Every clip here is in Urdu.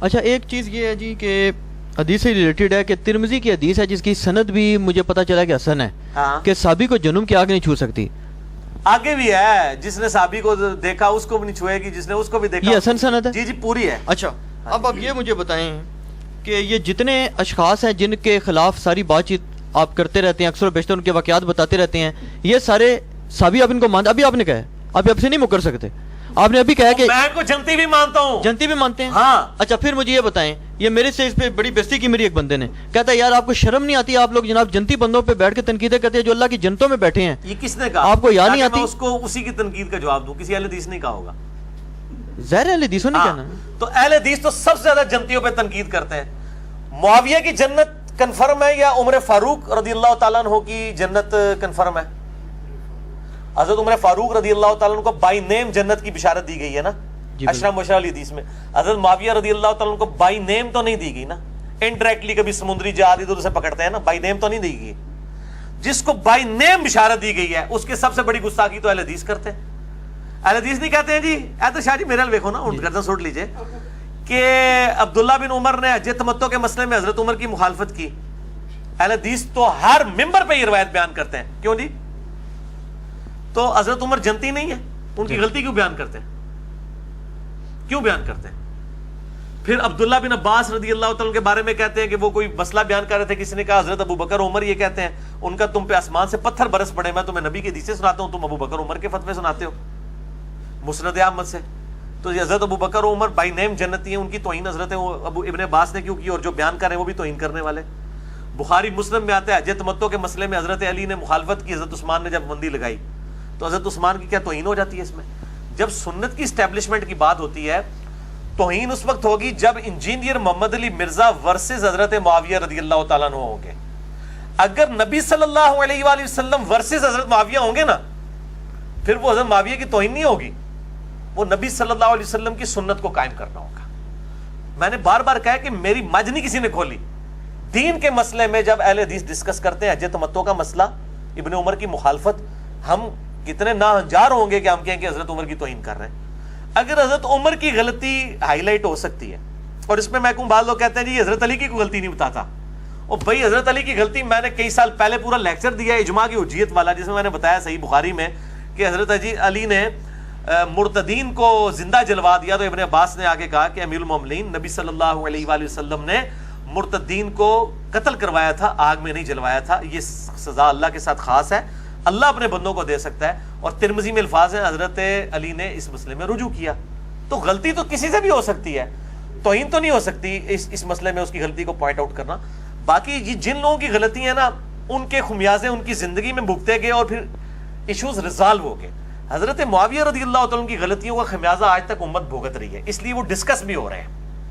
اچھا ایک چیز یہ ہے جی کہ حدیث سے ریلیٹڈ ہے کہ ترمذی کی حدیث ہے جس کی سند بھی مجھے پتا چلا کہ حسن ہے کہ صحابی کو جنم کی آگ نہیں چھو سکتی. آگے بھی ہے جس نے صحابی کو دیکھا اس کو بھی نہیں چھوئے گی, جس نے اس کو بھی دیکھا. یہ حسن سند ہے؟ جی جی پوری ہے. اچھا اب یہ مجھے بتائیں کہ یہ جتنے اشخاص ہیں جن کے خلاف ساری بات چیت آپ کرتے رہتے ہیں, اکثر و بیشتر ان کے واقعات بتاتے رہتے ہیں, یہ سارے صحابی آپ ان کو مانتے؟ ابھی آپ نے کہا آپ سے نہیں مکر سکتے. آپ نے ابھی کہا کہ میں ان کو جنتی بھی مانتا ہوں. جنتی بھی مانتے ہیں؟ ہاں. اچھا پھر مجھے یہ بتائیں, یہ میرے سے اس پہ بڑی بےزتی کی میری ایک بندے نے, کہتا ہے یار آپ کو شرم نہیں آتی, آپ لوگ جناب جنتی بندوں پہ بیٹھ کے تنقیدیں کرتے ہیں جو اللہ کی جنتوں میں بیٹھے ہیں. یہ کس نے کہا؟ آپ کو یاد نہیں آتی؟ میں اس کو اسی کی تنقید کا جواب دوں, کسی اہل حدیث نے کہا ہوگا. ظاہر اہل حدیثوں نے کہنا. تو اہل حدیث تو سب سے زیادہ جنتیوں پہ تنقید کرتے ہیں. معاویہ کی جنت کنفرم ہے یا عمر فاروق رضی اللہ تعالیٰ عنہ کی جنت کنفرم ہے؟ حضرت عمر فاروق رضی اللہ تعالیٰ عنہ کو بائی نیم جنت کی بشارت دی گئی ہے نا اشرا مبشرہ والی حدیث میں. حضرت معاویہ رضی اللہ تعالیٰ عنہ کو بائی نیم تو نہیں دی گئی نا, انڈائریکٹلی کبھی سمندری جہاد ادھر سے پکڑتے ہیں نا, بائی نیم تو نہیں دی گئی. جس کو بائی نیم بشارت دی گئی ہے اس کے سب سے بڑی گستاخی تو اہل حدیث کرتے ہیں. اہل حدیث نہیں کہتے ہیں جی ایتر شاہ جی میرے حال دیکھو نا, ان گردن سوٹ لیجئے, کہ عبداللہ بن عمر نے حج تمتع کے مسئلے میں حضرت عمر کی مخالفت کی. اہل حدیث تو ہر ممبر پہ یہ روایت بیان کرتے ہیں. کیوں جی؟ تو حضرت عمر جنتی نہیں ہے, ان کی غلطی کیوں بیان کرتے ہیں؟ کیوں بیان کرتے ہیں؟ پھر عبداللہ بن عباس رضی اللہ تعالیٰ کے بارے میں کہتے ہیں کہ وہ کوئی مسئلہ بیان کر رہے تھے, کسی نے کہا حضرت ابو بکر عمر یہ کہتے ہیں ان کا تم پہ آسمان سے پتھر برس پڑے, میں تمہیں نبی کی حدیثیں سناتا ہوں, تم ابو بکر عمر کے فتوے سناتے ہو مسند احمد سے. تو یہ حضرت ابو بکر عمر بائی نیم جنتی ہیں, ان کی توہین حضرت ابو ابن عباس نے کیوں کی, اور جو بیان کر رہے ہیں وہ بھی توہین کرنے والے. بخاری مسلم میں آتا ہے حج تمتع کے مسئلے میں حضرت علی نے مخالفت کی, حضرت عثمان نے جب بندی لگائی تو حضرت عثمان کی کیا توہین ہو جاتی ہے اس میں؟ جب سنت کی اسٹیبلشمنٹ کی بات ہوتی ہے توہین اس وقت ہوگی جب انجینئر محمد علی مرزا ورسز حضرت معاویہ رضی اللہ تعالیٰ عنہ ہوں گے. اگر نبی صلی اللہ علیہ وآلہ وسلم ورسز حضرت معاویہ ہوں گے نا, پھر وہ حضرت معاویہ کی توہین نہیں ہوگی, وہ نبی صلی اللہ علیہ وسلم کی سنت کو قائم کرنا ہوگا. میں نے بار بار کہا کہ میری مجھ نہیں کسی نے کھولی. دین کے مسئلے میں جب اہل حدیث ڈسکس کرتے ہیں حج تمتع کا مسئلہ, ابن عمر کی مخالفت, ہم کتنے ناہنجار ہوں گے کہ ہم کہیں کہ حضرت عمر کی توہین کر رہے ہیں. اگر حضرت عمر کی غلطی ہائی لائٹ ہو سکتی ہے, اور اس میں میں کہوں بعض لوگ کہتے ہیں جی حضرت علی کی کوئی غلطی نہیں بتاتا, اور بھائی حضرت علی کی غلطی میں نے کئی سال پہلے پورا لیکچر دیا ہے اجماع کی حجیت والا, جس میں نے بتایا صحیح بخاری میں کہ حضرت علی نے مرتدین کو زندہ جلوا دیا, تو ابن عباس نے آگے کہا کہ امیر المومنین نبی صلی اللہ علیہ وآلہ وسلم نے مرتدین کو قتل کروایا تھا, آگ میں نہیں جلوایا تھا. یہ سزا اللہ کے ساتھ خاص ہے, اللہ اپنے بندوں کو دے سکتا ہے. اور ترمذی میں الفاظ ہیں حضرت علی نے اس مسئلے میں رجوع کیا. تو غلطی تو کسی سے بھی ہو سکتی ہے, توہین تو نہیں ہو سکتی اس مسئلے میں اس کی غلطی کو پوائنٹ آؤٹ کرنا. باقی یہ جن لوگوں کی غلطی ہیں نا, ان کے خمیازے ان کی زندگی میں بھگتے گئے اور پھر ایشوز ریزالو ہو گئے. حضرت معاویہ رضی اللہ تعالیٰ کی غلطیوں کا خمیازہ آج تک امت بھگت رہی ہے, اس لیے وہ ڈسکس بھی ہو رہے ہیں.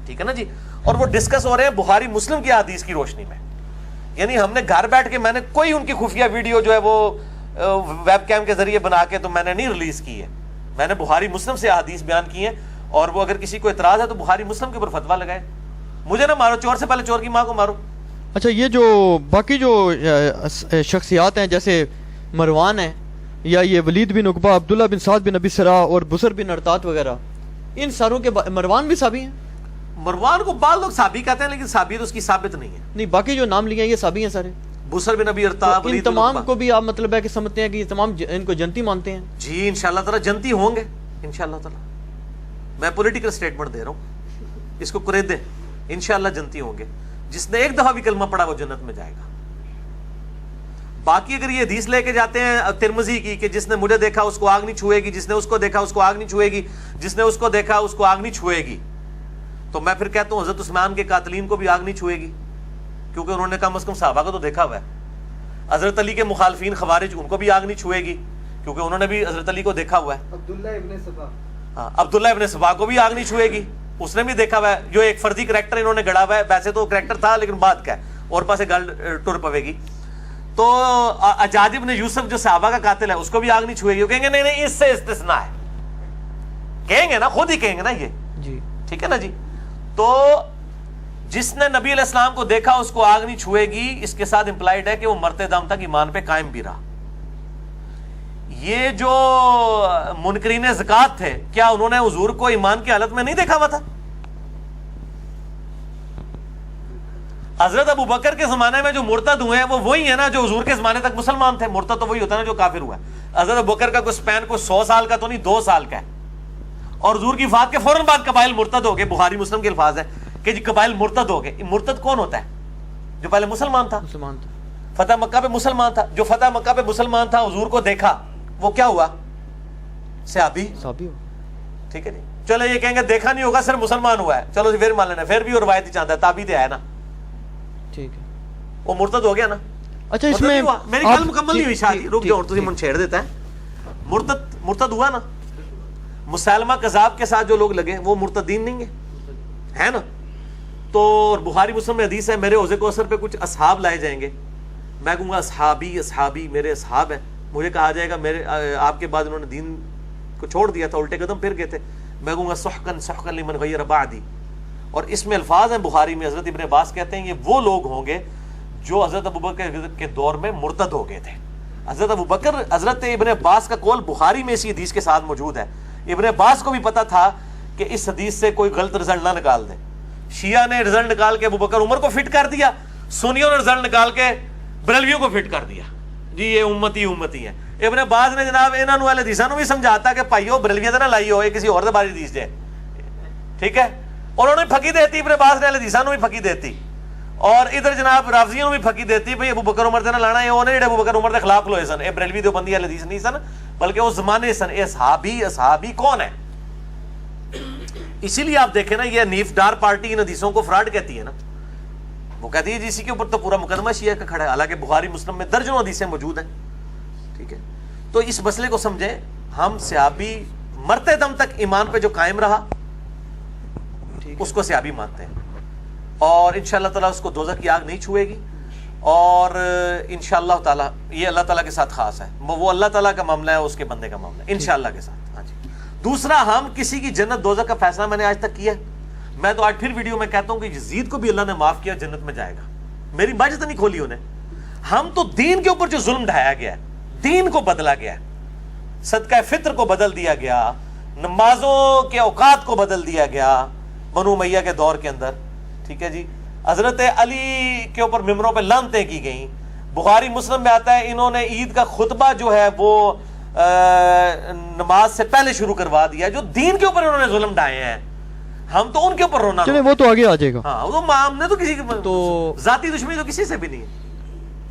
ٹھیک ہے نا جی, اور وہ ڈسکس ہو رہے ہیں بخاری مسلم کی حدیث کی روشنی میں. یعنی ہم نے گھر بیٹھ کے, میں نے کوئی ان کی خفیہ ویڈیو جو ہے وہ ویب کیم کے ذریعے بنا کے تو میں نے نہیں ریلیز کی ہے, میں نے بخاری مسلم سے حدیث بیان کی ہیں. اور وہ اگر کسی کو اعتراض ہے تو بخاری مسلم کے اوپر فتویٰ لگائے, مجھے نہ مارو, چور سے پہلے چور کی ماں کو مارو. اچھا یہ جو باقی جو شخصیات ہیں جیسے مروان ہیں یا یہ ولید بن عقبہ, عبداللہ بن سعد بن ابی سرا اور بسر بن ارطاد وغیرہ, ان ساروں کے مروان بھی صحابی ہیں؟ مروان کو بعض لوگ صحابی کہتے ہیں لیکن صحابیت اس کی ثابت نہیں ہے. نہیں باقی جو نام لیے ہیں یہ صحابی ہیں سارے. بسر بن ابی ارطاد, ان تمام کو بھی آپ مطلب ہے کہ سمجھتے ہیں کہ یہ تمام ان کو جنتی مانتے ہیں؟ جی انشاءاللہ تعالی جنتی ہوں گے انشاءاللہ تعالی. میں پولیٹیکل سٹیٹمنٹ دے رہا ہوں, اس کو قرید دیں, انشاءاللہ جنتی ہوں گے. جس نے ایک دفعہ بھی کلمہ پڑھا وہ جنت میں جائے گا. باقی اگر یہ حدیث لے کے جاتے ہیں ترمذی کی کہ جس نے مجھے دیکھا اس کو آگ نہیں چھوئے گی, جس نے اس کو دیکھا اس کو آگ نہیں چھوئے گی, جس نے اس کو دیکھا اس کو آگ نہیں چھوئے گی, تو میں پھر کہتا ہوں حضرت عثمان کے قاتلین کو بھی آگ نہیں چھوئے گی, کیونکہ انہوں نے کم از کم صحابہ کو تو دیکھا ہوا ہے. حضرت علی کے مخالفین خوارج, ان کو بھی آگ نہیں چھوئے گی کیونکہ انہوں نے بھی حضرت علی کو دیکھا ہوا ہے. عبداللہ ابن سبا کو بھی آگ نہیں چھوئے گی, اس نے بھی دیکھا ہوا ہے. جو ایک فرضی کریکٹر انہوں نے گڑا ہوا ہے, ویسے تو کریکٹر تھا لیکن بات کا ہے, اور پاس گل ٹر پوے گی. تو اجاج ابن یوسف جو صحابہ کا قاتل ہے اس کو بھی آگ نہیں چھوئے گی. وہ کہیں گے نہیں نہیں اس سے استثناء ہے, کہیں گے نا, خود ہی کہیں گے نا یہ جی, ٹھیک ہے نا جی. تو جس نے نبی علیہ السلام کو دیکھا اس کو آگ نہیں چھوئے گی, اس کے ساتھ امپلائڈ ہے کہ وہ مرتے دم تک ایمان پہ قائم بھی رہا. یہ جو منکرین زکات تھے, کیا انہوں نے حضور کو ایمان کی حالت میں نہیں دیکھا ہوا تھا؟ حضرت ابو بکر کے زمانے میں جو مرتد ہوئے ہیں وہ وہی ہیں نا جو حضور کے زمانے تک مسلمان تھے. مرتد تو وہی ہوتا ہے نا جو کافر ہوا ہے. حضرت ابو بکر کا کوئی سپین کوئی 100 سال کا تو نہیں، 2 سال کا ہے. اور حضور کی وفات کے فوراً بعد قبائل مرتد ہو گئے. بخاری مسلم کے الفاظ ہے کہ جی قبائل مرتد ہو گئے. مرتد کون ہوتا ہے؟ جو پہلے مسلمان تھا، فتح مکہ پہ مسلمان تھا. جو فتح مکہ پہ مسلمان تھا حضور کو دیکھا وہ کیا ہوا؟ صحابی. ٹھیک ہے جی. چلو یہ کہیں گے دیکھا نہیں ہوگا صرف مسلمان ہوا ہے، چلو پھر مان لینا، پھر بھی وہ روایتی چاہتا ہے تابعی تو ہے نا. ٹھیک ہے وہ مرتد ہو گیا نا. اچھا اس میں میری گل مکمل نہیں ہوئی شاید، رک جاؤ تسی من چھیڑ دیتا ہے. مرتد ہوا نا. مسلمہ کذاب کے ساتھ جو لوگ لگے وہ مرتدین نہیں ہے نا. تو بخاری مسلم میں حدیث ہے میرے حوضے کوثر پہ کچھ اصحاب لائے جائیں گے، میں کہوں گا اصحابی میرے اصحاب ہیں. مجھے کہا جائے گا میرے آپ کے بعد انہوں نے دین کو چھوڑ دیا تھا، الٹے قدم پھر گئے تھے، میں کہوں گا سحقا لمن غیر بعدی. اور اس میں الفاظ ہیں بخاری میں، حضرت ابن عباس کہتے ہیں یہ وہ لوگ ہوں گے جو حضرت ابوبکر کے دور میں مرتد ہو گئے تھے. حضرت ابوبکر، حضرت ابن عباس کا قول بخاری میں اسی حدیث کے ساتھ موجود ہے. ابن عباس کو بھی پتا تھا کہ اس حدیث سے کوئی غلط رزلٹ نہ نکال دے. شیعہ نے رزلٹ نکال کے ابوبکر عمر کو فٹ کر دیا، سنیوں نے رزلٹ نکال کے بریلویوں کو فٹ کر دیا جی یہ امتی ہے. ابن عباس نے جناب انہاں نوں اہل حدیثاں نوں بھی سمجھاتا کہ بھائیو بریلویاں تے نہ لائی ہو، یہ کسی اور دے بارے حدیث جے. ٹھیک ہے. اور انہوں نے پھکی دیتی، ابن عباس نے اہل حدیثاں نوں بھی پھکی دیتی، اور ادھر جناب رافضیوں نوں بھی پھکی دیتی بھئی ابوبکر عمر تے نہ لانا ہے. وہ نے جڑے ابوبکر عمر دے خلاف کھلوئے سن، اے بریلوی دیوبندی اہل حدیث نہیں سن بلکہ اس زمانے سن. اے صحابی کون ہے؟ اسی لیے آپ دیکھیں نا یہ نیف ڈار پارٹی ان حدیثوں کو فراڈ کہتی ہے نا. وہ کہتی ہے جس کے اوپر تو پورا مقدمہ شیعہ کا کھڑا ہے، حالانکہ بخاری مسلم میں درجنوں حدیثیں موجود ہیں. ٹھیک ہے. تو اس مسئلے کو سمجھیں، ہم صحابی مرتے دم تک ایمان پہ جو قائم رہا اس کو صحابی مانتے ہیں، اور انشاءاللہ تعالیٰ اس کو دوزخ کی آگ نہیں چھوئے گی. اور انشاءاللہ تعالیٰ یہ اللہ تعالیٰ کے ساتھ خاص ہے، وہ اللہ تعالیٰ کا معاملہ ہے، اس کے بندے کا معاملہ ہے انشاءاللہ کے ساتھ. ہاں جی. دوسرا، ہم کسی کی جنت دوزخ کا فیصلہ میں نے آج تک کیا ہے. میں تو آج پھر ویڈیو میں کہتا ہوں کہ یزید کو بھی اللہ نے معاف کیا، جنت میں جائے گا. میری باجت نہیں کھولی انہیں. ہم تو دین کے اوپر جو ظلم ڈھایا گیا ہے، دین کو بدلا گیا ہے، صدقہ فطر کو بدل دیا گیا، نمازوں کے اوقات کو بدل دیا گیا بنو امیہ کے دور کے اندر. ٹھیک ہے جی. حضرت علی کے اوپر ممبروں پہ لعنتیں کی گئیں. بخاری مسلم میں آتا ہے انہوں نے عید کا خطبہ جو ہے وہ نماز سے پہلے شروع کروا دیا. جو دین کے اوپر انہوں نے ظلم ڈھائے ہیں ہم تو ان کے اوپر رونا. چلیں وہ تو آگے آ جائے گا. ہاں وہ ہم نے تو کسی تو ذاتی دشمنی تو کسی سے بھی نہیں ہے.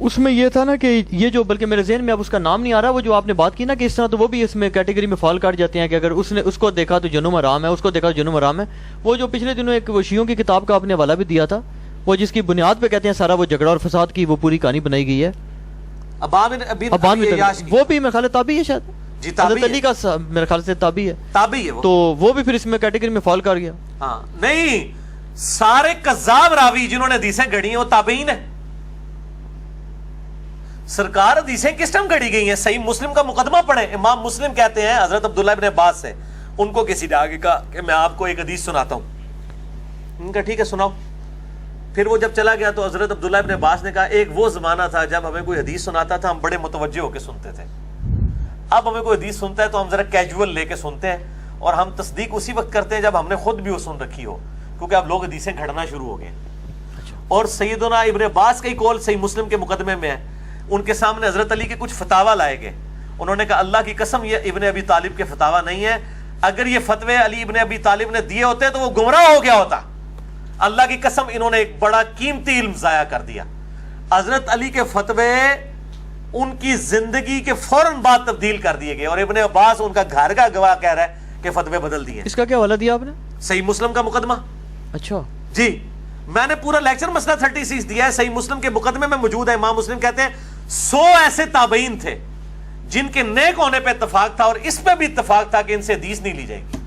اس میں یہ تھا نا کہ یہ جو، بلکہ میرے ذہن میں اب اس کا نام نہیں آ رہا، وہ جو آپ نے بات کی نا کہ اس طرح تو وہ بھی اس میں کیٹیگری میں فال کاٹ جاتے ہیں کہ اگر اس نے اس کو دیکھا تو جنم حرام ہے، اس کو دیکھا تو جنم حرام ہے. وہ جو پچھلے دنوں ایک وہ شیعوں کی کتاب کا آپ نے حوالہ بھی دیا تھا، وہ جس کی بنیاد پہ کہتے ہیں سارا وہ جھگڑا اور فساد کی وہ پوری کہانی بنائی گئی ہے. وہ بھی میرے خیال ہے تابعی ہے، شاید جی حضرت علی کا میرے خیال سے تابعی ہے وہ. تو وہ بھی پھر اس میں کیٹیگری میں فال کر گیا. ہاں نہیں، سارے کذاب راوی جنہوں نے حدیثیں گھڑی ہیں وہ تابعین ہیں. سرکار حدیثیں کس ٹائم گھڑی گئی ہیں؟ صحیح مسلم کا مقدمہ پڑھیں. امام مسلم کہتے ہیں حضرت عبداللہ ابن عباس سے، ان کو کسی نے آگے کہا کہ میں آپ کو ایک حدیث سناتا ہوں. ان کا ٹھیک ہے سناؤ. پھر وہ جب چلا گیا تو حضرت عبداللہ ابن عباس نے کہا ایک وہ زمانہ تھا جب ہمیں کوئی حدیث سناتا تھا ہم بڑے متوجہ ہو کے سنتے تھے. اب ہمیں کوئی حدیث سنتا ہے تو ہم ذرا کیجول لے کے سنتے ہیں، اور ہم تصدیق اسی وقت کرتے ہیں جب ہم نے خود بھی وہ سن رکھی ہو، کیونکہ اب لوگ حدیثیں گھڑنا شروع ہو گئے. اور سیدنا ابن عباس کا ہی قول صحیح مسلم کے مقدمے میں ہے. ان کے سامنے حضرت علی کے کچھ فتاوا لائے گئے. انہوں نے کہا اللہ کی قسم یہ ابن ابی طالب کے فتاوا نہیں ہے، اگر یہ فتوے علی ابن ابی طالب نے دیے ہوتے تو وہ گمراہ ہو گیا ہوتا. اللہ کی قسم انہوں نے ایک بڑا قیمتی علم ضائع کر دیا. حضرت علی کے فتوے ان کی زندگی کے فوراً بعد تبدیل کر دیے گئے، اور ابن عباس ان کا گھر کا گواہ کہہ رہا ہے کہ فتوے بدل دیے. اس کا کیا حوالہ دیا آپ نے؟ صحیح مسلم کا مقدمہ. اچھا جی، میں نے پورا لیکچر مسئلہ 36 دیا ہے، صحیح مسلم کے مقدمے میں موجود ہے. امام مسلم کہتے ہیں 100 ایسے تابعین تھے جن کے نیک ہونے پہ اتفاق تھا، اور اس پہ بھی اتفاق تھا کہ ان سے حدیث نہیں لی جائے گی.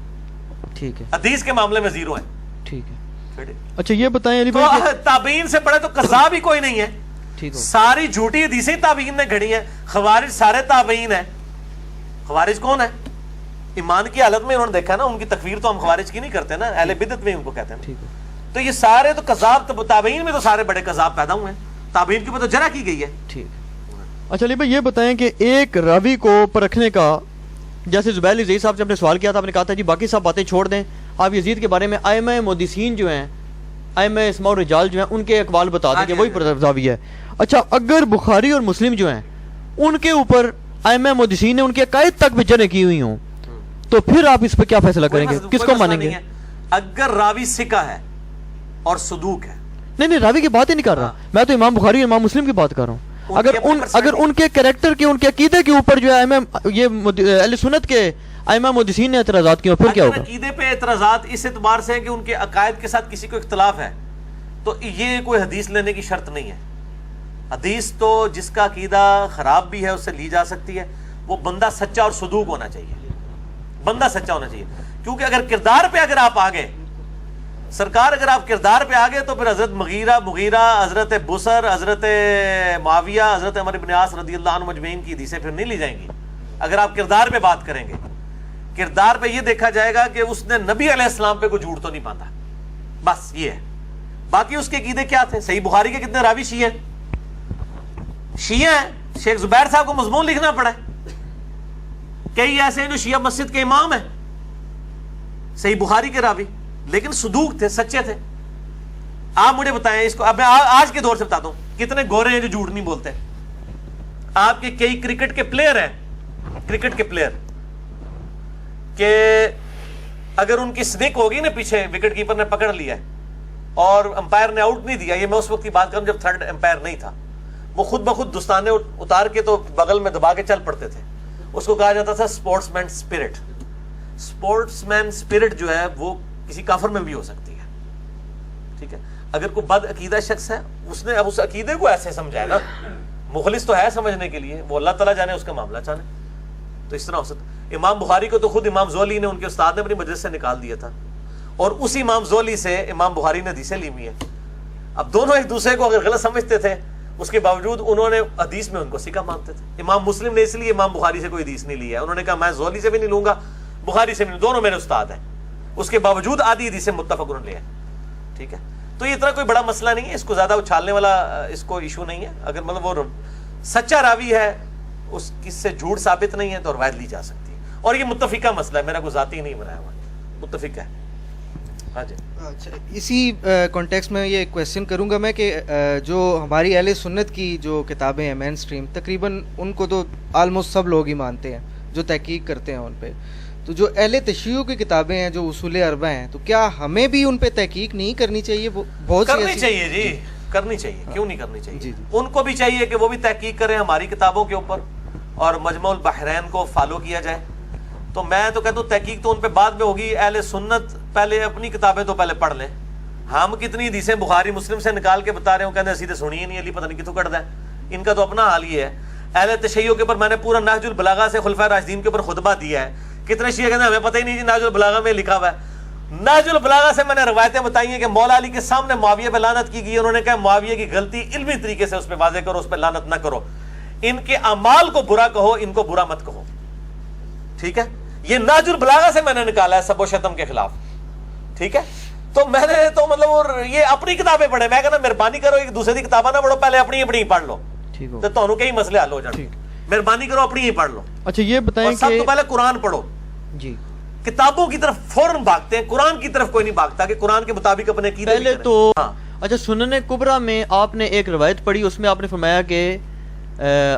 ٹھیک ہے. حدیث کے معاملے میں زیرو ہے. ٹھیک ہے. اچھا یہ بتائیں علی بھائی، تابعین سے بڑے تو قذاب ہی کوئی نہیں ہے. ٹھیک ہے. ساری جھوٹی حدیثیں تابعین نے گھڑی ہیں. خوارج سارے تابعین ہیں. خوارج کون ہے؟ ایمان کی حالت میں انہوں نے دیکھا نا، ان کی تکفیر تو ہم خوارج کی نہیں کرتے نا، اہل بدعت میں ان کو کہتے ہیں. ٹھیک ہے. تو یہ سارے تو قذاب، تابعین میں تو سارے بڑے قذاب پیدا ہوئے ہیں. تابعین کے اوپر تو جرح کی گئی ہے. ٹھیک. اچھا علی بھائی یہ بتائیں کہ ایک راوی کو پرکھنے کا، جیسے زبیر علی زئی صاحب سے آپ نے سوال کیا تھا، آپ نے کہا تھا جی باقی سب باتیں چھوڑ دیں، آپ یزید کے بارے میں ائمہ محدثین جو ہیں، ائمہ اسماء الرجال جو ہیں ان کے اقوال بتا دیں کہ وہی راوی ہے. اچھا اگر بخاری اور مسلم جو ہیں ان کے اوپر ائمہ محدثین نے ان کے عقائد تک بھی جرح کی ہوئی ہوں تو پھر آپ اس پہ کیا فیصلہ کریں گے, کس کو مانیں گے؟ اگر راوی ثقہ ہے اور صدوق ہے, نہیں راوی کی بات ہی نہیں کر رہا میں تو امام بخاری اور امام مسلم کی بات کر رہا ہوں. اگر ان کے کریکٹر کے ان کے عقیدے کے اوپر جو ہے یہ اہل سنت کے ائمہ محدثین نے اعتراضات کیے پھر کیا ہوگا؟ عقیدے پہ اعتراضات اس اعتبار سے ہیں کہ ان کے عقائد کے ساتھ کسی کو اختلاف ہے تو یہ کوئی حدیث لینے کی شرط نہیں ہے. حدیث تو جس کا عقیدہ خراب بھی ہے اس سے لی جا سکتی ہے, وہ بندہ سچا اور صدوق ہونا چاہیے, بندہ سچا ہونا چاہیے. کیونکہ اگر کردار پہ اگر آپ آگے سرکار اگر آپ کردار پہ آگے تو پھر حضرت مغیرہ حضرت بصر حضرت معاویہ حضرت عمر بن عاص رضی اللہ عنہ مجمعین کی حدیثیں پھر نہیں لی جائیں گی. اگر آپ کردار پہ بات کریں گے, کردار پہ یہ دیکھا جائے گا کہ اس نے نبی علیہ السلام پہ کوئی جھوٹ تو نہیں باندھا, بس یہ ہے. باقی اس کے عقیدے کیا تھے؟ صحیح بخاری کے کتنے راوی شیعہ ہیں, شیخ زبیر صاحب کو مضمون لکھنا پڑا ہے. کئی ایسے ہیں جو شیعہ مسجد کے امام ہیں, صحیح بخاری کے راوی, لیکن صدوق تھے, سچے تھے. آپ مجھے بتائیں اس کو, اب میں آج کے دور سے بتاتا ہوں کتنے گورے ہیں جو جھوٹ نہیں بولتے. آپ کے کئی کرکٹ کے پلیئر ہیں, کرکٹ کے پلیئر کہ اگر ان کی سنک ہوگی نا پیچھے وکٹ کیپر نے پکڑ لیا ہے اور امپائر نے آؤٹ نہیں دیا, یہ میں اس وقت کی بات کروں جب تھرڈ امپائر نہیں تھا, وہ خود بخود دستانے اتار کے تو بغل میں دبا کے چل پڑتے تھے. اس کو کہا جاتا تھا سپورٹس مین سپرٹ. سپورٹس مین سپرٹ جو ہے وہ کسی کافر میں بھی ہو سکتی ہے, ٹھیک ہے. اگر کوئی بد عقیدہ شخص ہے, اس نے اب اس عقیدے کو ایسے سمجھا ہے نا, مخلص تو ہے سمجھنے کے لیے, وہ اللہ تعالیٰ جانے اس کا معاملہ چاہے, تو اس طرح ہو سکتا. امام بخاری کو تو خود امام زولی نے ان کے استاد نے اپنی مجلس سے نکال دیا تھا, اور اسی امام زولی سے امام بخاری نے حدیثیں لی ہوئی ہیں. اب دونوں ایک دوسرے کو اگر غلط سمجھتے تھے, اس کے باوجود انہوں نے حدیث میں ان کو ثقہ مانتے تھے. امام مسلم نے اس لیے امام بخاری سے کوئی حدیث نہیں لی ہے, انہوں نے کہا میں زولی سے بھی نہیں لوں گا, بخاری سے بھی نہیں, دونوں میرے استاد ہیں. اس کے باوجود آدھی حدیثیں متفق انہوں نے لیا, ٹھیک ہے. تو یہ اتنا کوئی بڑا مسئلہ نہیں ہے, اس کو زیادہ اچھالنے والا اس کو ایشو نہیں ہے. اگر مطلب وہ سچا راوی ہے, اس کس سے جھوٹ ثابت نہیں ہے تو روایت لی جا سکتی ہے. اور یہ متفقہ مسئلہ ہے, میرا کوئی ذاتی نہیں بنایا ہوا, متفق ہے. ہاں جی. اچھا, اسی کانٹیکس میں یہ کویسچن کروں گا میں کہ جو ہماری اہل سنت کی جو کتابیں ہیں مین سٹریم, تقریباً ان کو تو آلموسٹ سب لوگ ہی مانتے ہیں جو تحقیق کرتے ہیں ان پہ. تو جو اہل تشیع کی کتابیں ہیں جو اصول اربعہ ہیں, تو کیا ہمیں بھی ان پہ تحقیق نہیں کرنی چاہیے؟ بہت کرنی چاہیے جی, کرنی چاہیے, کیوں نہیں کرنی چاہیے. ان کو بھی چاہیے کہ وہ بھی تحقیق کریں ہماری کتابوں کے اوپر, اور مجمع البحرین کو فالو کیا جائے. تو میں تو کہتا ہوں تحقیق تو ان پہ بعد میں ہوگی, اہل سنت پہلے اپنی کتابیں تو پہلے پڑھ لیں. ہم کتنی حدیثیں بخاری مسلم سے نکال کے بتا رہے ہوں, کہتے ہیں سیدھے سنی ہی نہیں, علی پتہ نہیں کتوں کٹ ہے. ان کا تو اپنا حال یہ ہے. اہل تشیع کے اوپر میں نے پورا نہج البلاغہ سے خلفائے راشدین کے اوپر خطبہ دیا ہے. کتنے شیعہ کہتے ہیں ہمیں پتہ ہی نہیں جی نہج البلاغہ میں لکھا ہوا ہے. نہج البلاغہ سے میں نے روایتیں بتائی ہیں کہ مولا علی کے سامنے معاویہ پہ لعنت کی گئی, انہوں نے کہا معاویہ کی غلطی علمی طریقے سے اس پہ واضح کرو, اس پہ لعنت نہ کرو. ان کے اعمال کو برا کہو, ان کو برا مت کہو, ٹھیک ہے. یہ نہج البلاغہ سے میں نے نکالا ہے سب و شتم کے خلاف, ٹھیک ہے. تو میں نے تو مطلب یہ اپنی کتابیں پڑھے, میں کہنا مہربانی کرو ایک دوسرے کی کتابیں نہ پڑھو, پہلے اپنی پڑھ لو, تو تمہوں کئی مسئلے حل ہو جاتے. مہربانی کرو اپنی ہی پڑھ لو. اچھا یہ بتائیں کہ سب تو پہلے قرآن پڑھو جی. کتابوں کی طرف فوراً بھاگتے ہیں, قرآن کی طرف کوئی نہیں بھاگتا کہ قرآن کے مطابق اپنے عقیدے پہلے تو. اچھا سنن کبریٰ میں آپ نے ایک روایت پڑھی, اس میں آپ نے فرمایا کہ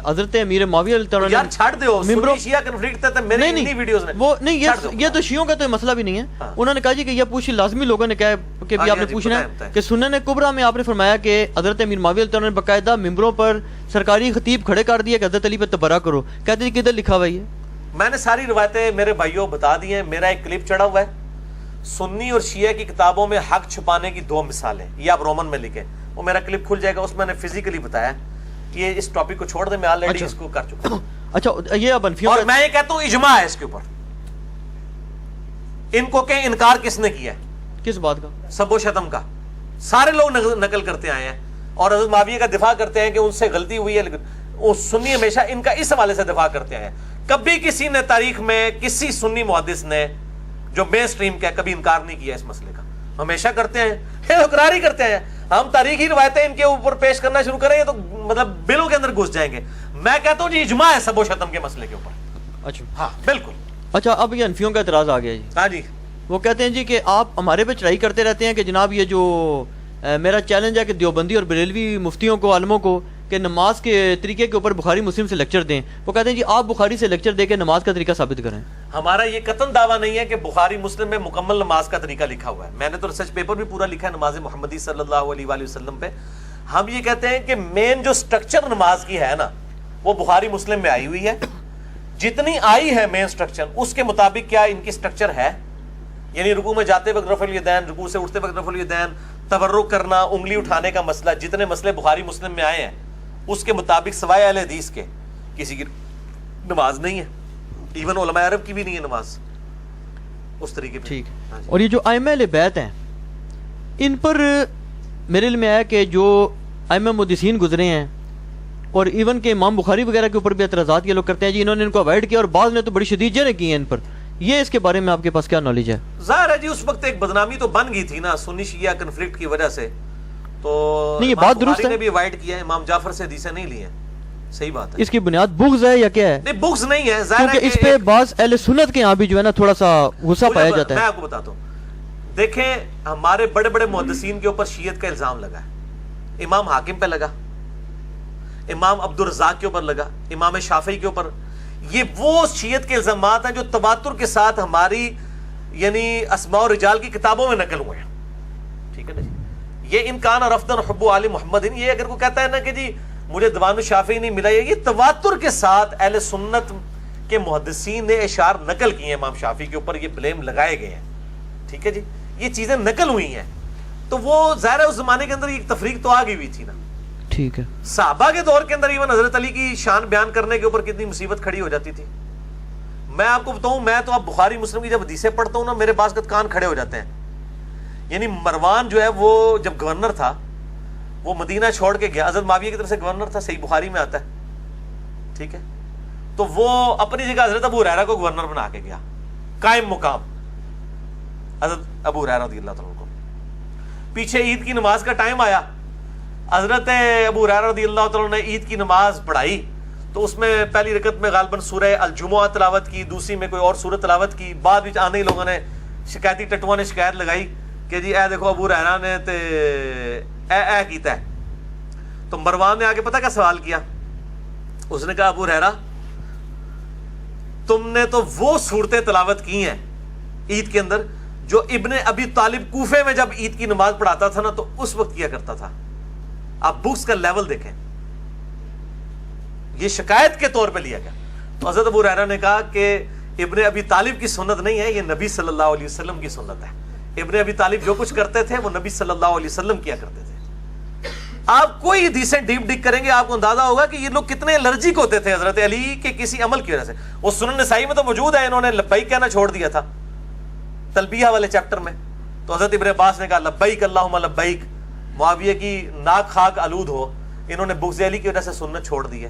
حضرت امیر معاویہ رضی اللہ عنہ, یار چھاڑ دو سنی شیعہ کنفلکٹ تھا میرے انہی ویڈیوز میں, وہ نہیں یہ تو شیعوں کا تو مسئلہ بھی نہیں ہے. انہوں نے کہا جی کہ یہ پوچھ لازمی لوگوں نے کہا کہ بھی آپ نے پوچھنا ہے کہ سنن کبریٰ میں آپ نے فرمایا کہ حضرت امیر معاویہ رضی اللہ عنہ نے باقاعدہ ممبروں پر سرکاری خطیب کھڑے کر دیا کہ حضرت علی پہ تبرہ کرو. کہتے ہیں کدھر لکھا ہوا ہے؟ میں نے ساری روایتیں میرے بھائیوں بتا دی ہیں. میرا ایک کلپ چڑھا ہوا ہے سنی اور شیعہ کی کتابوں میں حق چھپانے کی 2 مثالیں, یہ آپ رومن میں لکھیں, وہ میرا کلپ کھل جائے گا, اس میں نے فزیکلی بتایا. یہ اس ٹاپک کو چھوڑ دیں, میں آلریڈی اس کو کر چکا ہوں. اچھا یہ اب انفیوں, اور میں یہ کہتا ہوں اجماع ہے اس کے اوپر. ان کو کہ انکار کس نے کیا ہے, کس بات کا؟ سب و شتم کا. سارے لوگ نقل کرتے آئے ہیں اور حضرت معاویہ کا دفاع کرتے ہیں کہ ان سے غلطی ہوئی ہے, لیکن سنی ہمیشہ ان کا اس حوالے سے دفاع کرتے آئے ہیں. کبھی کسی نے تاریخ میں کسی سنی محدث نے جو مین سٹریم کا کبھی انکار نہیں کیا اس مسئلے کا, ہمیشہ کرتے ہیں, اقرار ہی کرتے ہیں. ہم تاریخی روایتیں ان کے اوپر پیش کرنا شروع کریں گے تو مطلب بلوں کے اندر گھس جائیں گے. میں کہتا ہوں جی اجماع ہے سب و شتم کے مسئلے کے اوپر. اچھا ہاں بالکل. اچھا اب یہ انفیوں کا اعتراض آ گیا جی. ہاں جی. وہ کہتے ہیں جی کہ آپ ہمارے پہ چڑھائی کرتے رہتے ہیں کہ جناب یہ جو میرا چیلنج ہے کہ دیوبندی اور بریلوی مفتیوں کو، عالموں کو، کہ نماز کے طریقے کے اوپر بخاری مسلم سے لیکچر دیں. وہ کہتے ہیں جی آپ بخاری سے لیکچر دے کے نماز کا طریقہ ثابت کریں. ہمارا یہ قطعاً دعویٰ نہیں ہے کہ بخاری مسلم میں مکمل نماز کا طریقہ لکھا ہوا ہے. میں نے تو ریسرچ پیپر بھی پورا لکھا ہے نماز محمدی صلی اللہ علیہ وآلہ وسلم پہ. ہم یہ کہتے ہیں کہ مین جو سٹرکچر نماز کی ہے نا وہ بخاری مسلم میں آئی ہوئی ہے. جتنی آئی ہے مین سٹرکچر اس کے مطابق کیا ان کی سٹرکچر ہے، یعنی رکوع میں جاتے وقت رفع الیدین، رکوع سے اٹھتے وقت رفع الیدین، تورک کرنا، انگلی اٹھانے کا مسئلہ، جتنے مسئلے بخاری مسلم میں آئے ہیں اس کے مطابق سوائے اہل حدیث کے کسی کی نماز نہیں ہے. ایون علماء عرب کی بھی نہیں ہے نماز اس طریقے پہ. ٹھیک. اور یہ جو ائمہ اہل بیت ہیں ان پر میرے علم میں آیا کہ جو ائمہ محدثین گزرے ہیں اور ایون کہ امام بخاری وغیرہ کے اوپر بھی اعتراضات یہ لوگ کرتے ہیں جی انہوں نے ان کو اوائڈ کیا اور بعض نے تو بڑی شدید جرح کی ہیں ان پر. یہ اس کے بارے میں آپ کے پاس کیا نالج ہے؟ ظاہر ہے جی اس وقت ایک بدنامی تو بن گئی تھی نا سنی شیعہ کنفلکٹ کی وجہ سے. تو نہیں یہ بات درست ہے، نے بھی اوائڈ کیا ہے، امام جعفر سے حدیثیں نہیں لی ہیں. صحیح بات ہے. اس کی بنیاد بغض ہے یا کیا ہے؟ نہیں بغض نہیں ہے، ظاہر ہے کیونکہ اس پہ بعض اہل سنت کے یہاں بھی جو ہے نا تھوڑا سا غصہ پایا جاتا میں ہے. آپ کو بتاتا ہوں، دیکھیں ہمارے بڑے بڑے محدثین کے اوپر شیعت کا الزام لگا ہے. امام حاکم پہ لگا، امام عبد الرزاق کے اوپر لگا، امام شافعی کے اوپر. یہ وہ شیعت کے الزامات ہیں جو تواتر کے ساتھ ہماری یعنی اسماء و رجال کی کتابوں میں نقل ہوئے ہیں. ٹھیک ہے نا جی. یہ انکان اور رفدن حب علی محمد، یہ اگر کوئی کہتا ہے نا کہ جی مجھے دیوان الشافعی نہیں ملا، یہ تواتر کے ساتھ اہل سنت کے محدثین نے اشعار نقل کیے ہیں امام شافعی کے اوپر، یہ بلیم لگائے گئے ہیں. ٹھیک ہے جی. یہ چیزیں نقل ہوئی ہیں تو وہ ظاہر ہے اس زمانے کے اندر یہ تفریق تو آ گئی ہوئی تھی نا. ٹھیک ہے. صحابہ کے دور کے اندر ایون حضرت علی کی شان بیان کرنے کے اوپر کتنی مصیبت کھڑی ہو جاتی تھی. میں آپ کو بتاؤں، میں تو اب بخاری مسلم کی جب حدیثیں پڑھتا ہوں نا میرے بعض کان کھڑے ہو جاتے ہیں. یعنی مروان جو ہے وہ جب گورنر تھا وہ مدینہ چھوڑ کے گیا، حضرت معاویہ کی طرف سے گورنر تھا، صحیح بخاری میں آتا ہے. ٹھیک ہے. تو وہ اپنی جگہ حضرت ابو ہریرہ کو گورنر بنا کے گیا، قائم مقام حضرت ابو ہریرہ رضی اللہ تعالیٰ کو. پیچھے عید کی نماز کا ٹائم آیا، حضرت ابو ہریرہ رضی اللہ تعالیٰ نے عید کی نماز پڑھائی تو اس میں پہلی رکعت میں غالباً سورہ الجمعہ تلاوت کی، دوسری میں کوئی اور سورت تلاوت کی. بعد میں آنے ہی لوگوں نے شکایتی ٹٹواں نے شکایت لگائی کہ جی اے دیکھو ابو ہریرہ نے تے اے کیتا ہے. تو مروان نے آگے پتہ کیا سوال کیا؟ اس نے کہا ابو ہریرہ تم نے تو وہ صورتیں تلاوت کی ہیں عید کے اندر جو ابن ابی طالب کوفے میں جب عید کی نماز پڑھاتا تھا نا تو اس وقت کیا کرتا تھا. آپ بکس کا لیول دیکھیں، یہ شکایت کے طور پہ لیا گیا. تو حضرت ابو ہریرہ نے کہا کہ ابن ابی طالب کی سنت نہیں ہے، یہ نبی صلی اللہ علیہ وسلم کی سنت ہے. ابن ابی طالب جو کچھ کرتے تھے وہ نبی صلی اللہ علیہ وسلم کیا کرتے تھے. آپ کوئی حدیثیں ڈیپ ڈگ کریں گے آپ کو اندازہ ہوگا کہ یہ لوگ کتنے الرجک ہوتے تھے حضرت علی کے کسی عمل کی وجہ سے. وہ سنن نسائی میں تو موجود ہے، انہوں نے لبیک کہنا چھوڑ دیا تھا تلبیہ والے چیپٹر میں. تو حضرت ابن عباس نے کہا لبیک اللہم لبیک، معاویہ کی ناک خاک آلود ہو، انہوں نے بغض علی کی وجہ سے سنت چھوڑ دی ہے.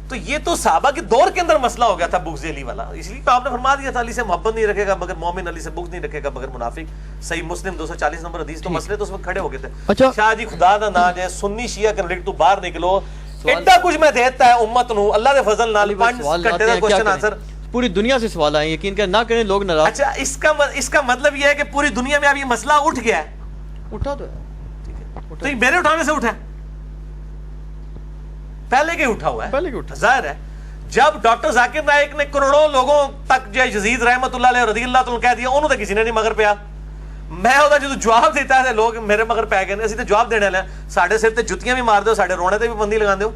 تو یہ تو صحابہ کے دور کے اندر مسئلہ ہو گیا تھا بغض علی والا. اس لیے تو آپ نے فرما دیا تھا علی سے محبت نہیں رکھے گا مگر مومن، علی سے بغض نہیں رکھے گا مگر منافق. صحیح مسلم 240 نمبر حدیث. تو مسئلے تو اس وقت کھڑے ہو گئے تھے. اچھا شاہ جی خدا دا نا جائے سنی شیعہ کنفلکٹ تو باہر نکلو، ایڈا کچھ میں دیتا ہے امت نو اللہ دے فضل نال 5 گھنٹے دا کوسچن آنسر پوری دنیا سے سوال آئے، یقین کریں نہ کریں لوگ ناراض. اچھا اس کا مطلب یہ ہے کہ پوری دنیا میں اب یہ مسئلہ اٹھ گیا ہے. اٹھا تو ہے، تو یہ میرے اٹھانے سے اٹھا ہے، پہلے کے اٹھا ہوا ہے. پہلے کے اٹھا. ظاہر ہے جب ڈاکٹر ذاکر نائک نے کروڑوں لوگوں تک جو یزید رحمت اللہ علیہ رضی اللہ تعالیٰ کہہ دیا، انہوں نے کسی نے نہیں مگر پیا. میں ہوتا جو جواب دیتا ہے لوگ میرے مگر پہ گئے، اسی تے جواب دینے والے ہیں. ساڑھے سر تے جتیاں بھی مار دو، ساڑھے رونے تے بھی بندی لگا دو.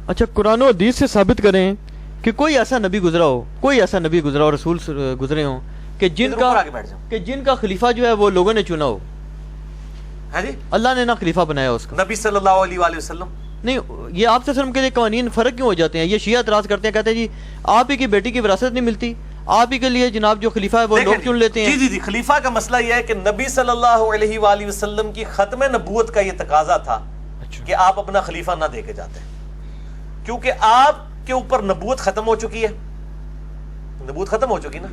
اچھا قرآن و حدیث سے ثابت کریں کہ کوئی ایسا نبی گزرا ہو، کوئی ایسا نبی گزرا ہو، رسول گزرے ہوں کہ جن کا خلیفہ جو ہے وہ لوگوں نے چنا ہو. ہے جی اللہ نے نہ خلیفہ بنایا اس کا، نبی صلی اللہ علیہ وآلہ وسلم. نہیں یہ آپ سے وسلم کے لیے قوانین فرق کیوں ہو جاتے ہیں؟ یہ شیعہ اعتراض کرتے ہیں، کہتے ہیں جی آپ ہی کی بیٹی کی وراثت نہیں ملتی، آپ ہی کے لیے جناب جو خلیفہ ہے وہ لوگ چن لیتے ہیں. جی خلیفہ کا مسئلہ یہ ہے کہ نبی صلی اللہ علیہ وآلہ وسلم کی ختم نبوت کا یہ تقاضا تھا کہ آپ اپنا خلیفہ نہ دے کے جاتے، کیونکہ آپ کے اوپر نبوت ختم ہو چکی ہے. نبوت ختم ہو چکی نا.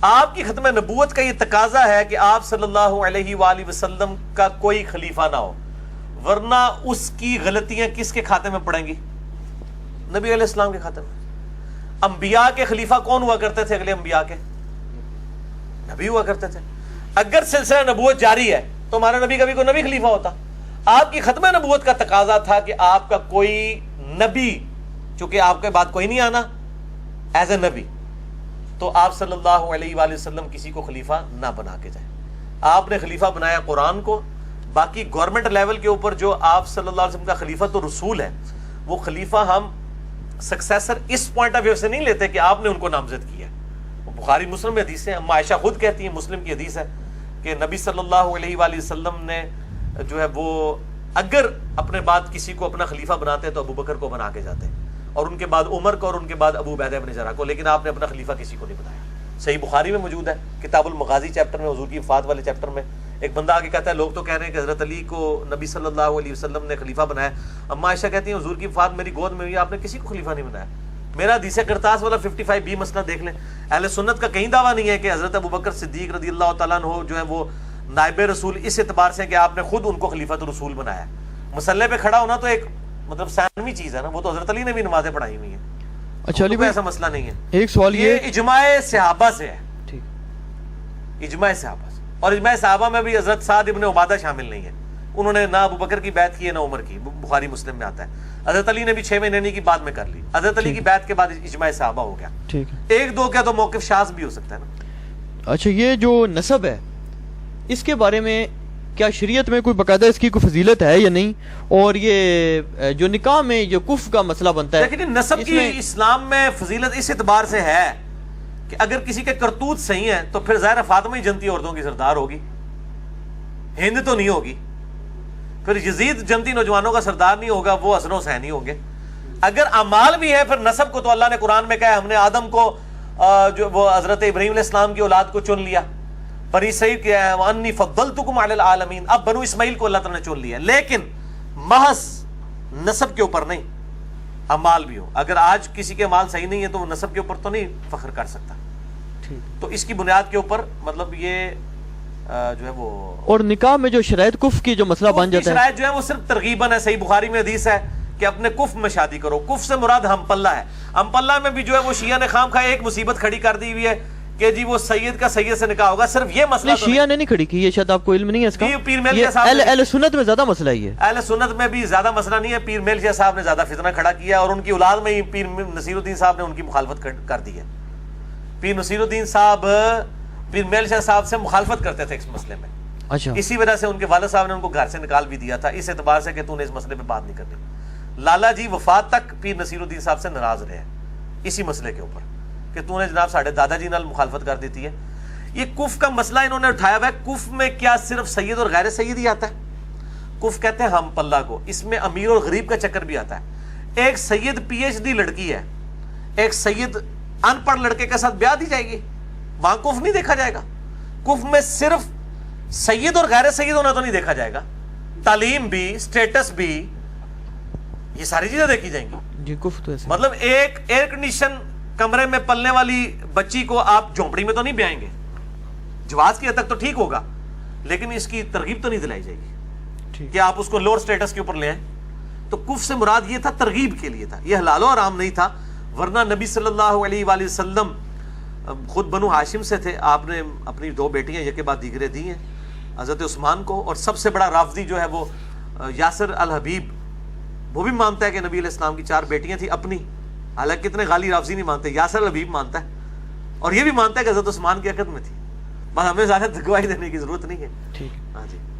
آپ کی ختم نبوت کا یہ تقاضا ہے کہ آپ صلی اللہ علیہ وآلہ وسلم کا کوئی خلیفہ نہ ہو، ورنہ اس کی غلطیاں کس کے کھاتے میں پڑیں گی؟ نبی علیہ السلام کے کھاتے میں. انبیاء کے خلیفہ کون ہوا کرتے تھے؟ اگلے انبیاء کے نبی ہوا کرتے تھے. اگر سلسلہ نبوت جاری ہے تو ہمارا نبی کا بھی کوئی نبی خلیفہ ہوتا. آپ کی ختم نبوت کا تقاضا تھا کہ آپ کا کوئی نبی، چونکہ آپ کے بعد کوئی نہیں آنا ایز اے نبی، تو آپ صلی اللہ علیہ وآلہ وسلم کسی کو خلیفہ نہ بنا کے جائیں. آپ نے خلیفہ بنایا قرآن کو. باقی گورنمنٹ لیول کے اوپر جو آپ صلی اللہ علیہ وسلم کا خلیفہ تو رسول ہے، وہ خلیفہ ہم سکسیسر اس پوائنٹ آف ویو سے نہیں لیتے کہ آپ نے ان کو نامزد کیا. وہ بخاری مسلم میں حدیث ہے، اما عائشہ خود کہتی ہیں، مسلم کی حدیث ہے کہ نبی صلی اللہ علیہ وآلہ وسلم نے جو ہے وہ اگر اپنے بعد کسی کو اپنا خلیفہ بناتے تو ابو بکر کو بنا کے جاتے، اور ان کے بعد عمر کو، اور ان کے بعد ابو عبیدہ بن جراح کو، لیکن آپ نے اپنا خلیفہ کسی کو نہیں بنایا. صحیح بخاری میں موجود ہے، کتاب المغازی چیپٹر میں، حضور کی وفات والے چیپٹر میں. ایک بندہ آگے کہتا ہے لوگ تو کہہ رہے ہیں کہ حضرت علی کو نبی صلی اللہ علیہ وسلم نے خلیفہ بنایا. اما عائشہ کہتی ہیں حضور کی وفات میری گود میں ہوئی، آپ نے کسی کو خلیفہ نہیں بنایا. میرا حدیث کرتاس والا 55B مسئلہ دیکھ لیں. اہل سنت کا کہیں دعویٰ نہیں ہے کہ حضرت ابو بکر صدیق رضی اللہ تعالیٰ عنہ جو ہے وہ نائب رسول اس اعتبار سے کہ آپ نے خود ان کو خلیفۃ رسول بنایا. مسلح پہ کھڑا ہونا تو ایک مطلب ثانوی چیز ہے نا، وہ تو حضرت علی نے بھی نمازیں پڑھائی ہوئی ہیں. اچھا علی بھائی ایسا مسئلہ نہیں ہے. ایک سوال یہ اجماع صحابہ سے ہے، ٹھیک، اجماع صحابہ سے. اور اجماع صحابہ میں بھی حضرت سعد ابن عبادہ شامل نہیں ہے. انہوں نے نہ ابو بکر کی بیعت کی ہے نہ عمر کی. بخاری مسلم میں آتا ہے. حضرت علی نے بھی 6 مہینے کی بعد میں کر لی. حضرت علی کی بیعت کے بعد اجماع صحابہ ہو گیا. ٹھیک ہے. ایک دو کا تو موقف شاذ بھی ہو سکتا ہے نا. اچھا یہ جو نسب ہے اس کے بارے میں کیا شریعت میں کوئی باقاعدہ اس کی کوئی فضیلت ہے یا نہیں؟ اور یہ جو نکاح میں جو کف کا مسئلہ بنتا ہے، لیکن نسب کی اسلام میں فضیلت اس اعتبار سے ہے کہ اگر کسی کے کرتوت صحیح ہیں تو پھر ظاہر فاطمہ ہی جنتی عورتوں کی سردار ہوگی، ہند تو نہیں ہوگی. پھر یزید جنتی نوجوانوں کا سردار نہیں ہوگا، وہ حسن و حسین ہی ہوں گے. اگر اعمال بھی ہیں پھر نسب کو تو اللہ نے قرآن میں کہا ہے ہم نے آدم کو جو وہ حضرت ابراہیم علیہ السلام کی اولاد کو چن لیا. بنی اسرائیل کیا ہے وَأَنِّي فَضَّلْتُكُمْ عَلَى الْعَالَمِينَ، اب بنو اسماعیل کو اللہ تعالیٰ نے چن لیا. لیکن محض نسب کے اوپر نہیں، اعمال بھی ہو. اگر آج کسی کے اعمال صحیح نہیں ہے تو وہ نسب کے اوپر تو نہیں فخر کر سکتا. تو اس کی بنیاد کے اوپر مطلب یہ جو ہے وہ، اور نکاح میں جو شرائط کف کی جو مسئلہ بن جاتا ہے، شرائط جو ہے وہ صرف ترغیباً ہے. صحیح بخاری میں حدیث ہے کہ اپنے کف میں شادی کرو. کف سے مراد ہم پلہ ہے. ہم پلہ میں بھی جو ہے وہ شیعہ نے خام خواہ ایک مصیبت کھڑی کر دی ہوئی ہے کہ جی وہ سید کا سید سے نکاح ہوگا. صرف یہ مسئلہ شیعہ نے نہیں کھڑی کی، یہ شاید آپ کو علم نہیں ہے اس کا. پیر میل شاہ صاحب، اہل سنت میں زیادہ مسئلہ ہی ہے. اہل سنت میں بھی زیادہ مسئلہ نہیں ہے. پیر میل شاہ صاحب نے زیادہ فتنہ کھڑا کیا، اور ان کی اولاد میں ہی پیر نصیر الدین صاحب نے ان کی مخالفت کر دی ہے. پیر نصیر الدین صاحب پیر میل شاہ صاحب سے مخالفت کرتے تھے اس مسئلے میں. اچھا، اسی وجہ سے ان کے والد صاحب نے ان کو گھر سے نکال بھی دیا تھا، اس اعتبار سے کہ تو نے اس مسئلے پہ بات نہیں کرنی. لالا جی وفات تک پیر نصیر الدین صاحب سے ناراض رہے اسی مسئلے کے اوپر کہ تو نے جناب ساڑھے دادا جی نال مخالفت کر دیتی ہے. یہ کف کا مسئلہ انہوں نے اٹھایا ہوا ہے. کف میں کیا صرف سید اور غیر سید ہی آتا ہے؟ کف کہتے ہیں ہم پلہ کو. اس میں امیر اور غریب کا چکر بھی آتا ہے. ایک سید PhD لڑکی ہے، ایک سید ان پڑھ لڑکے کے ساتھ بیاہ دی جائے گی، وہاں کف نہیں دیکھا جائے گا. کف میں صرف سید اور غیر سید ہونا تو نہیں دیکھا جائے گا، تعلیم بھی، سٹیٹس بھی، یہ ساری چیزیں دیکھی جائیں گی. جی کف تو ایسے مطلب ایک ایئر کنڈیشن کمرے میں پلنے والی بچی کو آپ جھونپڑی میں تو نہیں بیائیں گے. جواز کی حد تک تو ٹھیک ہوگا، لیکن اس کی ترغیب تو نہیں دلائی جائے گی کہ آپ اس کو لوور سٹیٹس کے اوپر لے آئیں. تو کف سے مراد یہ تھا ترغیب کے لیے تھا، یہ حلال و حرام نہیں تھا. ورنہ نبی صلی اللہ علیہ وآلہ وسلم خود بنو ہاشم سے تھے. آپ نے اپنی 2 بیٹیاں یک کے بعد دیگرے دی ہیں حضرت عثمان کو. اور سب سے بڑا رافضی جو ہے وہ یاسر الحبیب، وہ بھی مانتا ہے کہ نبی علیہ السلام کی 4 بیٹیاں تھیں اپنی. حالانکہ اتنے غالی رافضی نہیں مانتے، یاسر الحبیب مانتا ہے. اور یہ بھی مانتا ہے کہ حضرت عثمان کی عقد میں تھی. بس ہمیں زیادہ گواہی دینے کی ضرورت نہیں ہے. ٹھیک ہے. ہاں جی.